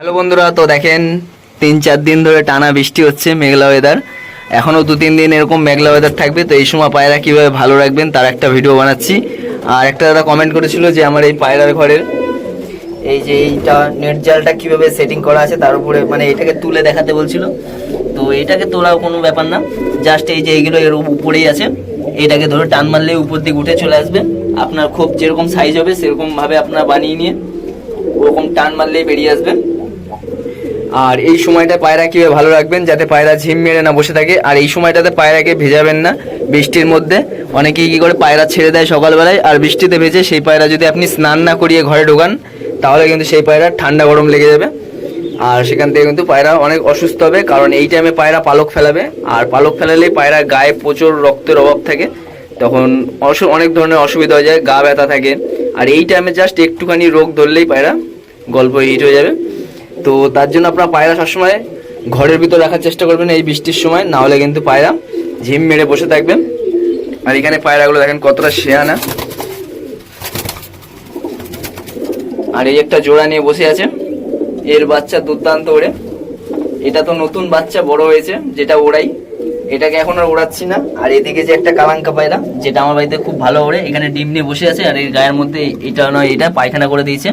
Hello বন্ধুরা, তো দেখেন 3-4 দিন ধরে টানা বৃষ্টি হচ্ছে, মেঘলা ওয়েদার। এখনও 2-3 দিন এরকম মেঘলা ওয়েদার থাকবে। তো এই সময় পায়রা কীভাবে ভালো রাখবেন তার একটা ভিডিও বানাচ্ছি। আর একটা দাদা কমেন্ট করেছিল যে আমার এই পায়রার ঘরের এই যে এইটা নেট জালটা কীভাবে সেটিং করা আছে তার উপরে, মানে এটাকে তুলে দেখাতে বলছিল। তো এটাকে তোলাও কোনো ব্যাপার না, জাস্ট এই যে এইগুলো এর উপরেই আছে, এটাকে ধরে টান মারলেই উপর দিকে উঠে চলে আসবে। আপনার খুব যেরকম সাইজ হবে সেরকমভাবে আপনারা বানিয়ে নিয়ে ওরকম টান মারলেই বেরিয়ে আসবে। আর এই সময়টা পায়রা কীভাবে ভালো রাখবেন যাতে পায়রা ঝিম মেরে না বসে থাকে। আর এই সময়টাতে পায়রাকে ভেজাবেন না বৃষ্টির মধ্যে। অনেকেই কী করে পায়রা ছেড়ে দেয় সকালবেলায়, আর বৃষ্টিতে ভেজে সেই পায়রা যদি আপনি স্নান না করিয়ে ঘরে ঢোকান তাহলে কিন্তু সেই পায়রা ঠান্ডা গরম লেগে যাবে, আর সেখান থেকে কিন্তু পায়রা অনেক অসুস্থ হবে। কারণ এই টাইমে পায়রা পালক ফেলাবে, আর পালক ফেলালেই পায়রার গায়ে প্রচুর রক্তের অভাব থাকে, তখন অনেক ধরনের অসুবিধা হয়ে যায়, গা ব্যথা থাকে। আর এই টাইমে জাস্ট একটুখানি রোগ ধরলেই পায়রা গল্প হিট হয়ে যাবে। তো তার জন্য আপনার পায়রা সবসময় ঘরের ভিতর রাখার চেষ্টা করবেন এই বৃষ্টির সময়, না হলে কিন্তু পায়রা ঝিম মেরে বসে থাকবে। আর এখানে পায়রাগুলো দেখেন কতটা শেয়ানা, আর এই একটা জোড়া নিয়ে বসে আছে, এর বাচ্চা দুর্দান্ত ওড়ে। এটা তো নতুন বাচ্চা বড় হয়েছে যেটা ওড়াই, এটাকে এখন আর ওড়াচ্ছি না। আর এদিকে যে একটা কালাঙ্কা পায়রা যেটা আমার বাড়িতে খুব ভালো ওড়ে, এখানে ডিম নিয়ে বসে আছে, আর এর গায়ের মধ্যে এটা নয় এটা পায়খানা করে দিয়েছে।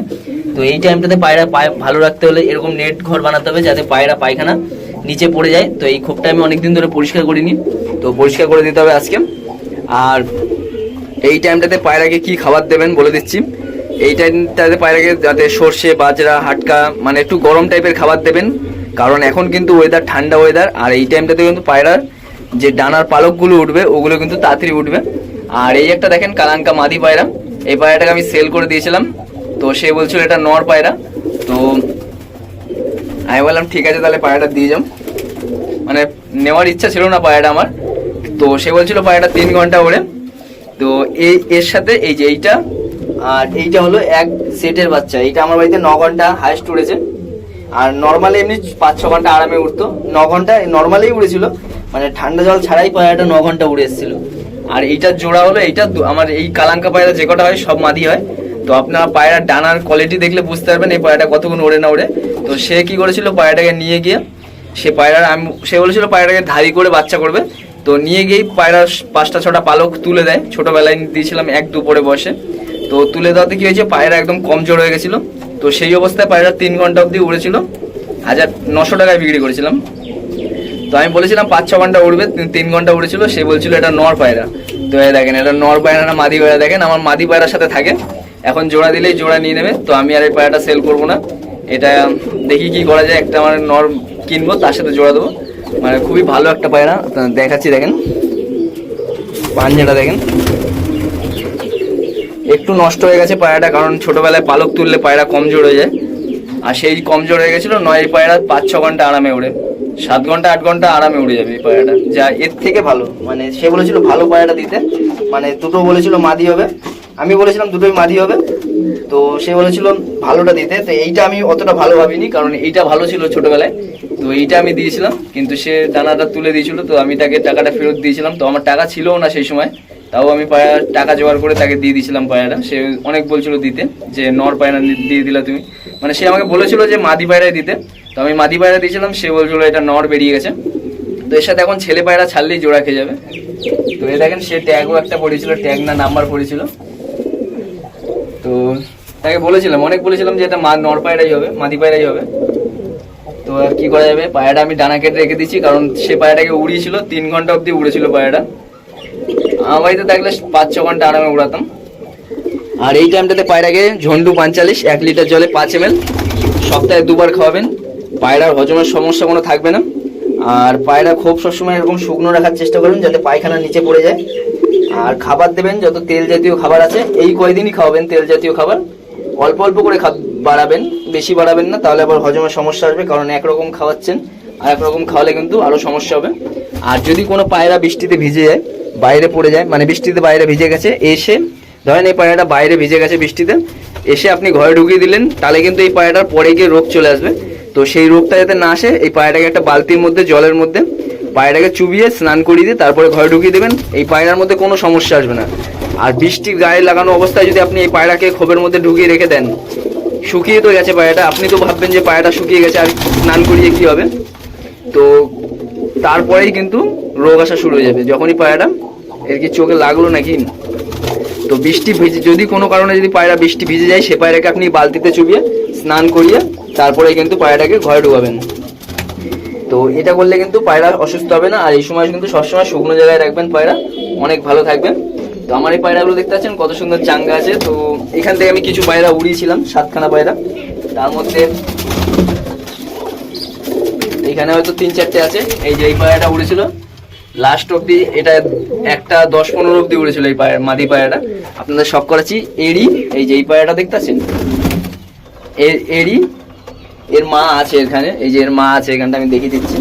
তো এই টাইমটাতে পায়রা ভালো রাখতে হলে এরকম নেট ঘর বানাতে হবে যাতে পায়রা পায়খানা নিচে পড়ে যায়। তো এই খোপটা আমি অনেকদিন ধরে পরিষ্কার করিনি, তো পরিষ্কার করে দিতে হবে আজকে। আর এই টাইমটাতে পায়রাকে কি খাবার দেবেন বলে দিচ্ছি। এই টাইমটাতে পায়রাকে যাতে সর্ষে, বাজরা, হাটকা, মানে একটু গরম টাইপের খাবার দেবেন, কারণ এখন কিন্তু ওয়েদার ঠান্ডা ওয়েদার। আর এই টাইমটাতে কিন্তু পায়রার যে ডানার পালকগুলো উঠবে ওগুলো কিন্তু তাড়াতাড়ি উঠবে। আর এই একটা দেখেন কালাঙ্কা মাদি পায়রা, এই পায়রাটাকে আমি সেল করে দিয়েছিলাম। তো সে বলছিল এটা নর পায়রা, তো আমি বললাম ঠিক আছে তাহলে পায়রাটা দিয়ে যাও, মানে নেওয়ার ইচ্ছা ছিল না পায়রাটা আমার। তো সে বলছিল পায়রাটা 3 ঘন্টা ওড়ে। তো এর সাথে এই যে এইটা আর এইটা হলো এক সেটের বাচ্চা। এইটা আমার বাড়িতে 9 ঘন্টা হাইস্ট উড়েছে, আর নর্মালি এমনি 5-6 ঘন্টা আরামে উঠতো। 9 ঘন্টা নর্মালি উড়েছিল, মানে ঠান্ডা জল ছাড়াই পায়রাটা 9 ঘন্টা উড়ে এসেছিল। আর এইটার জোড়া হলো এইটা, আমার এই কালাঙ্কা পায়রা যে কটা হয় সব মাদি হয়। তো আপনারা পায়রার ডানার কোয়ালিটি দেখলে বুঝতে পারবেন এই পায়রাটা কতক্ষণ ওড়ে না ওড়ে। তো সে কি করেছিল পায়রাটাকে নিয়ে গিয়ে সে বলেছিল পায়রাটাকে ধারি করে বাচ্চা করবে। তো নিয়ে গিয়েই পায়রার 5-6টা পালক তুলে দেয়, ছোটোবেলায় দিয়েছিলাম 1-2 বয়সে। তো তুলে দেওয়াতে কি হয়েছে পায়রা একদম কমজোর হয়ে গেছিলো। তো সেই অবস্থায় পায়রা 3 ঘন্টা অবধি উড়েছিল, 1900 টাকায় বিক্রি করেছিলাম। তো আমি বলেছিলাম 5-6 ঘন্টা উড়বে, 3 ঘন্টা উড়েছিল। সে বলছিল এটা নর পায়রা। তো দেখেন এটা নর পায়রা না মাদি পায়রা, দেখেন আমার মাদি পায়রার সাথে থাকে, এখন জোড়া দিলেই জোড়া নিয়ে নেবে। তো আমি আর এই পায়রাটা সেল করবো না, এটা দেখি কি করা যায়, একটা আমার নর কিনবো তার সাথে জোড়া দেবো। মানে খুবই ভালো একটা পায়রা, দেখাচ্ছি দেখেন পাঞ্জাটা দেখেন। একটু নষ্ট হয়ে গেছে পায়রাটা, কারণ ছোটোবেলায় পালক তুললে পায়রা কমজোর হয়ে যায়, আর সেই কমজোর হয়ে গেছিলো। নয় এই পায়রা 5-6 ঘন্টা আরামে উড়ে, 7 ঘন্টা 8 ঘন্টা আরামে উড়ে যাবে এই পায়রাটা, যা এর থেকে ভালো। মানে সে বলেছিল ভালো পায়রাটা দিতে, মানে দুটো বলেছিল মাদি হবে, আমি বলেছিলাম দুটোই মাদি হবে। তো সে বলেছিল ভালোটা দিতে। তো এইটা আমি অতটা ভালো ভাবিনি, কারণ এইটা ভালো ছিল ছোটোবেলায়, তো এইটা আমি দিয়েছিলাম। কিন্তু সে দানাটা তুলে দিয়েছিল, তো আমি তাকে টাকাটা ফেরত দিয়েছিলাম। তো আমার টাকা ছিলও না সেই সময়, তাও আমি পায়রা টাকা জোগাড় করে তাকে দিয়ে দিয়েছিলাম পায়রাটা। সে অনেক বলছিল দিতে, যে নর পায়রা দিয়ে দিলা তুমি, মানে সে আমাকে বলেছিল যে মাদি পায়রাই দিতে। তো আমি মাদি পায়রা দিয়েছিলাম, সে বলছিল এটা নর বেরিয়ে গেছে। তো এর সাথে এখন ছেলে পায়রা ছাড়লেই জোড়া খেয়ে যাবে। তো এই দেখেন সে ট্যাগও একটা পড়েছিল, ট্যাগ না নাম্বার পড়েছিল। তো তাকে বলেছিলাম, অনেক বলেছিলাম যে এটা নর পায়রাই হবে, মাদি পায়রাই হবে। তো আর কি করা যাবে, পায়রাটা আমি ডানা কেটে রেখে দিচ্ছি, কারণ সে পায়রাটাকে উড়িয়েছিল 3 ঘন্টা অবধি উড়েছিল পায়রাটা। আমার বাড়িতে থাকলে 5-6 ঘন্টা আরামে উড়াতাম। আর এই টাইমটাতে পায়রাকে ঝন্ডু 45 1 লিটার জলে 5 ml সপ্তাহে 2 বার খাওয়াবেন, পায়রার হজমের সমস্যা কোনো থাকবে না। আর পায়রা খুব সবসময় এরকম শুকনো রাখার চেষ্টা করবেন যাতে পায়খানা নিচে পড়ে যায়। আর খাবার দেবেন যত তেল জাতীয় খাবার আছে, এই কয়দিনই খাওয়াবেন তেল জাতীয় খাবার, অল্প অল্প করে বাড়াবেন, বেশি বাড়াবেন না, তাহলে আবার হজমের সমস্যা আসবে। কারণ একরকম খাওয়াচ্ছেন, আর একরকম খাওয়ালে কিন্তু আরও সমস্যা হবে। আর যদি কোনো পায়রা বৃষ্টিতে ভিজে যায়, বাইরে পড়ে যায়, মানে বৃষ্টিতে বাইরে ভিজে গেছে, এসে ধরেন এই পায়রাটা বাইরে ভিজে গেছে বৃষ্টিতে, এসে আপনি ঘরে ঢুকিয়ে দিলেন, তাহলে কিন্তু এই পায়রাটার পরে গিয়ে রোগ চলে আসবে। তো সেই রোগটা যাতে না আসে, এই পায়রাটাকে একটা বালতির মধ্যে জলের মধ্যে পায়রাটাকে চুবিয়ে স্নান করিয়ে দিয়ে তারপরে ঘরে ঢুকিয়ে দেবেন, এই পায়রার মধ্যে কোনো সমস্যা আসবে না। আর বৃষ্টি গায়ে লাগানো অবস্থায় যদি আপনি এই পায়রাকে খোপের মধ্যে ঢুকিয়ে রেখে দেন, শুকিয়ে তো গেছে পায়রাটা, আপনি তো ভাববেন যে পায়রাটা শুকিয়ে গেছে আর স্নান করিয়ে কি হবে, তো তারপরেই কিন্তু রোগ আসা শুরু হয়ে যাবে। যখনই পায়রাটা এর কি চোখে লাগলো নাকি, তো বৃষ্টি ভিজে যদি কোনো কারণে যদি পায়রা বৃষ্টি ভিজে যায়, সে পায়রাকে আপনি বালতিতে চুবিয়ে স্নান করিয়ে তারপরে কিন্তু পায়রাটাকে ঘরে ঢুকাবেন। তো এটা করলে কিন্তু পায়রা অসুস্থ হবে না। আর এই সময় কিন্তু সবসময় শুকনো জায়গায় রাখবেন, পায়রা অনেক ভালো থাকবে। তো আমার এই পায়রাগুলো দেখতে পাচ্ছেন কত সুন্দর চাঙ্গা আছে। তো এখান থেকে আমি কিছু পায়রা উড়িয়েছিলাম, 7খানা পায়রা, তার মধ্যে এখানে হয়তো 3-4টে আছে। এই যে এই পায়রাটা উড়েছিল লাস্ট অব্দি, এটা একটা 10-15 অব্দি উড়েছিল এই পায়রা, মাদি পায়রাটা আপনাদের শখ করেছি। এরই এই যে এই পায়রাটা দেখতে পাচ্ছেন, এরই এর মা আছে এখানে, এই যে এর মা আছে এখানটা, আমি দেখিয়ে দিচ্ছি।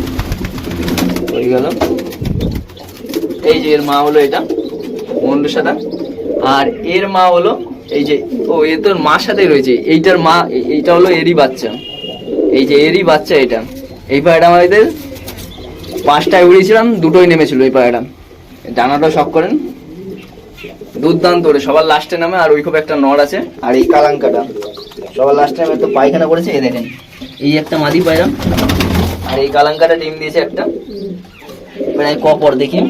হয়ে গেল, এই যে এর মা হলো এটা মন্ডুসাটা, আর এর মা হলো এই যে, ও এ তোর মার সাথেই রয়েছে, এইটার মা, এইটা হলো এরই বাচ্চা, এই যে এরই বাচ্চা এটা। এই পায়রাটা আমাদের 5টায় উড়িয়েছিলাম, 2টোই নেমেছিল এই পায়রাটা। ডানাটাও শখ করেন, দুর্দান্ত ওরে, সবার লাস্টে নামে। আর ওই খুব একটা নড় আছে। আর এই কালাঙ্কাটা সবার লাস্টে নামে, একটু পায়খানা করেছে, এই দেখেন এই একটা মাদি পায়রা। আর এই কালাঙ্কাটা ডিম দিয়েছে একটা, প্রায় কপর দেখি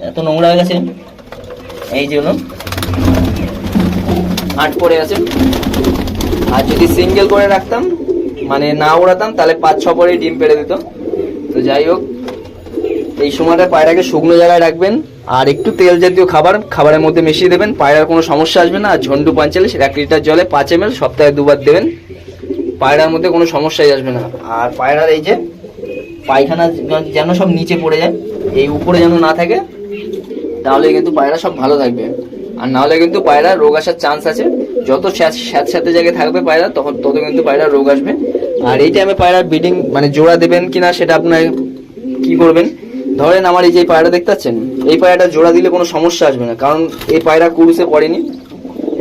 এত নোংরা হয়ে গেছে, এই জন্য 8 পড়ে আছে। আর যদি সিঙ্গেল করে রাখতাম, মানে না ওড়াতাম, তাহলে 5-6 পরে ডিম পেড়ে দিত। তো যাই হোক, এই সময়টা পায়রাকে শুকনো জায়গায় রাখবেন, আর একটু তেল জাতীয় খাবারের মধ্যে মিশিয়ে দেবেন, পায়রার কোনো সমস্যা আসবে না। আর ঝন্ডু 45 1 লিটার জলে 5 ml সপ্তাহে 2বার দেবেন, পায়রার মধ্যে কোনো সমস্যাই আসবে না। আর পায়রার এই যে পায়খানা যেন সব নিচে পড়ে যায়, এই উপরে যেন না থাকে, তাহলে কিন্তু পায়রা সব ভালো থাকবে। আর নাহলে কিন্তু পায়রা রোগ আসার চান্স আছে। যত স্যাঁতস্যাঁতে জায়গায় থাকবে পায়রা, তত কিন্তু পায়রা রোগ আসবে। আর এই টাইমে পায়রার ব্রিডিং মানে জোড়া দেবেন কিনা সেটা আপনার কি করবেন, ধরেন আমার এই যে পায়রা দেখতে পাচ্ছেন, এই পায়রাটা জোড়া দিলে কোনো সমস্যা আসবে না, কারণ এই পায়রা কুরুসে পড়েনি।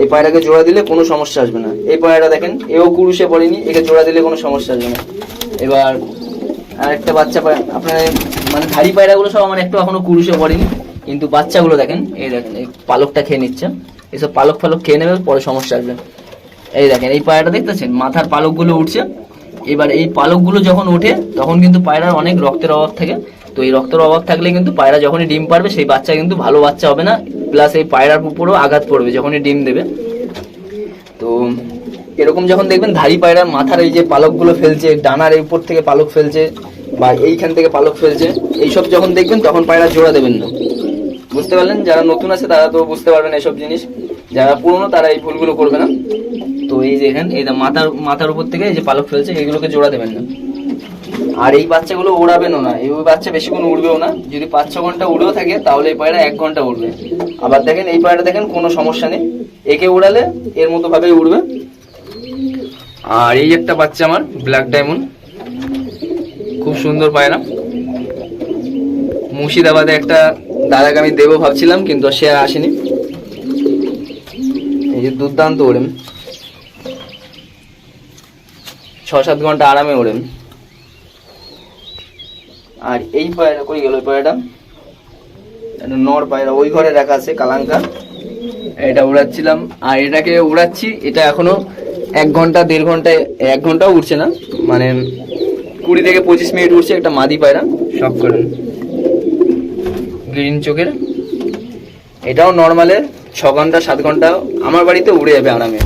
এই পায়রাকে জোড়া দিলে কোনো সমস্যা আসবে না। এই পায়রাটা দেখেন, এও কুরুসে পড়েনি, একে জোড়া দিলে কোনো সমস্যা আসবে না। এবার আরেকটা বাচ্চা আপনার মানে ধাড়ি পায়রাগুলো সব আমার একটু এখনো কুরুসে পড়েনি, কিন্তু বাচ্চাগুলো দেখেন, এই দেখেন এই পালকটা খেয়ে নিচ্ছে, এইসব পালক খেয়ে নেবে, পরে সমস্যা আসবে। এই দেখেন এই পায়রাটা দেখতেছেন, মাথার পালকগুলো উঠছে। এবার এই পালকগুলো যখন ওঠে তখন কিন্তু পায়রার অনেক রক্তের অভাব থাকে। তো এই রক্তের অভাব থাকলে কিন্তু পায়রা যখনই ডিম পারবে, সেই বাচ্চা কিন্তু ভালো বাচ্চা হবে না, প্লাস এই পায়রার উপরেও আঘাত পড়বে যখনই ডিম দেবে। তো এরকম যখন দেখবেন ধাড়ি পায়রার মাথার এই যে পালকগুলো ফেলছে, ডানার এই উপর থেকে পালক ফেলছে, বা এইখান থেকে পালক ফেলছে, এইসব যখন দেখবেন তখন পায়রা জোড়া দেবেন না। বুঝতে পারলেন? যারা নতুন আছে তারা তো বুঝতে পারবেন এসব জিনিস, যারা পুরনো তারা এই ভুলগুলো করবে না। তো এই যে এখানে এই মাথার উপর থেকে এই যে পালক ফেলছে, এইগুলোকে জোড়া দেবেন না। আর এই বাচ্চাগুলো উড়াবেনও না, এই বাচ্চা বেশিক্ষণ উড়বেও না। যদি 5-6 ঘন্টা উড়েও থাকে তাহলে এই পায়রা 1 ঘন্টা উড়বে। আবার দেখেন এই পায়রা দেখেন কোনো সমস্যা নেই, একে উড়ালে এর মতো ভাবেই উড়বে। আর এই একটা বাচ্চা আমার ব্ল্যাক ডায়মন্ড, খুব সুন্দর পায়রা। মুর্শিদাবাদে একটা দাদাকে আমি দেবো ভাবছিলাম, কিন্তু সে আর আসেনি। এই যে দুর্দান্ত ওড়েন, 6-7 ঘন্টা আরামে ওড়েন। আর এই পায়রা কই গেল? ওই পায়রাটা নর পায়রা ওই ঘরে রাখা আছে, কালাঙ্কা, এটা উড়াচ্ছিলাম। আর এটাকে উড়াচ্ছি, এটা এখনো 1 ঘন্টা 1.5 ঘন্টায়, 1 ঘন্টাও উঠছে না, মানে 20 থেকে 25 মিনিট উঠছে। একটা মাদি পায়রা, সব করেন গ্রিন চোখের, এটাও নর্মালে 6 ঘন্টা 7 ঘন্টা আমার বাড়িতে উড়ে যাবে আরামে।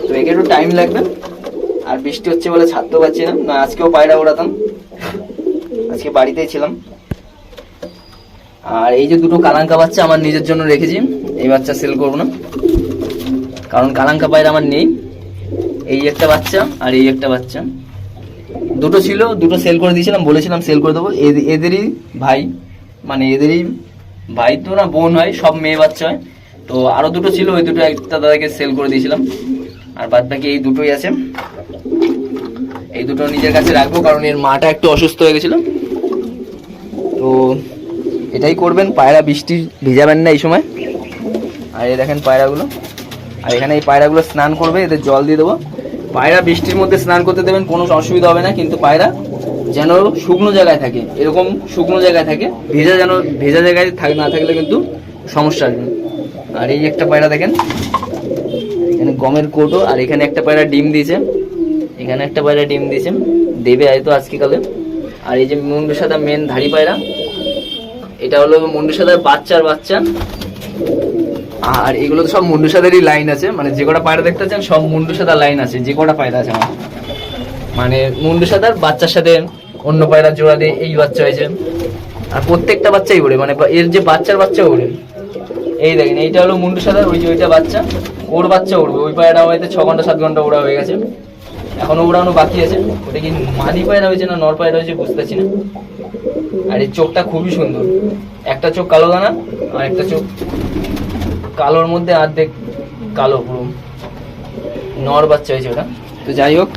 তো একে একটু টাইম লাগবে। আর বৃষ্টি হচ্ছে বলে ছাড়তেও পারছি না, না আজকেও পায়রা ওড়াতাম, আজকে বাড়িতেই ছিলাম। আর এই যে দুটো কালাঙ্কা বাচ্চা আমার নিজের জন্য রেখেছি, এই বাচ্চা সেল করবো না, কারণ কালাঙ্কা পায়রা আমার নেই। এই একটা বাচ্চা আর এই একটা বাচ্চা, দুটো ছিল, দুটো সেল করে দিয়েছিলাম, বলেছিলাম সেল করে দেবো। এদেরই ভাই, মানে এদেরই ভাই তো না বোন হয়, সব মেয়ে বাচ্চা হয়। তো আরো দুটো ছিল, ওই দুটো একটা দাদাকে সেল করে দিয়েছিলাম। আর বাদ বাকি এই দুটোই আছে, এই দুটো নিজের কাছে রাখবো, কারণ এর মাটা একটু অসুস্থ হয়ে গেছিল। তো এটাই করবেন, পায়রা বৃষ্টি ভিজাবেন না এই সময়। আর এই দেখেন পায়রাগুলো, আর এখানে এই পায়রাগুলো স্নান করবে, এদের জল দিয়ে দেবো। পায়রা বৃষ্টির মধ্যে স্নান করতে দেবেন, কোনো অসুবিধা হবে না, কিন্তু পায়রা যেন শুকনো জায়গায় থাকে, এরকম শুকনো জায়গায় থাকে, ভেজা জায়গায় না থাকলে কিন্তু সমস্যা আসবে। আর এই একটা পায়রা দেখেন, এখানে গমের কোটো, আর এখানে একটা পায়রা ডিম দিয়েছে, এখানে একটা পায়রা ডিম দিয়েছে, দেবে হয়তো আজকে কালে। আর এই যে মুন্ডু সাদা মেন ধাড়ি পায়রা, এটা হলো মুন্ডু সাদার বাচ্চার বাচ্চা। আর এগুলো তো সব মুন্ডু সাদারই লাইন আছে, মানে যে কটা পায়রা দেখতে পাচ্ছেন সব মুন্ডু সাদার লাইন আছে, যে কটা পায়রা আছে আমার, মানে মুন্ডু সাদার বাচ্চার সাথে অন্য পায়রা জোড়া দিয়ে এই বাচ্চা হয়েছে। আর প্রত্যেকটা বাচ্চাই ওড়ে, মানে এর যে বাচ্চার বাচ্চা ওড়ে। এই দেখেন এইটা হলো মুন্ডু সাদার, ওই যে ওইটা বাচ্চা, ওর বাচ্চা উড়বে। ওই পায়রা হয়তো 6 ঘন্টা 7 ঘন্টা ওড়া হয়ে গেছে, এখনো ওড়ানো বাকি আছে। ওটা কি মাদি পায়রা হয়েছে না নর পায়রা হয়েছে বুঝতেছি না। আর এই চোখটা খুবই সুন্দর, একটা চোখ কালো দানা আর একটা চোখ কালোর মধ্যে অর্ধেক কালো, পুরো নর বাচ্চা হয়েছে ওটা। তো যাই হোক,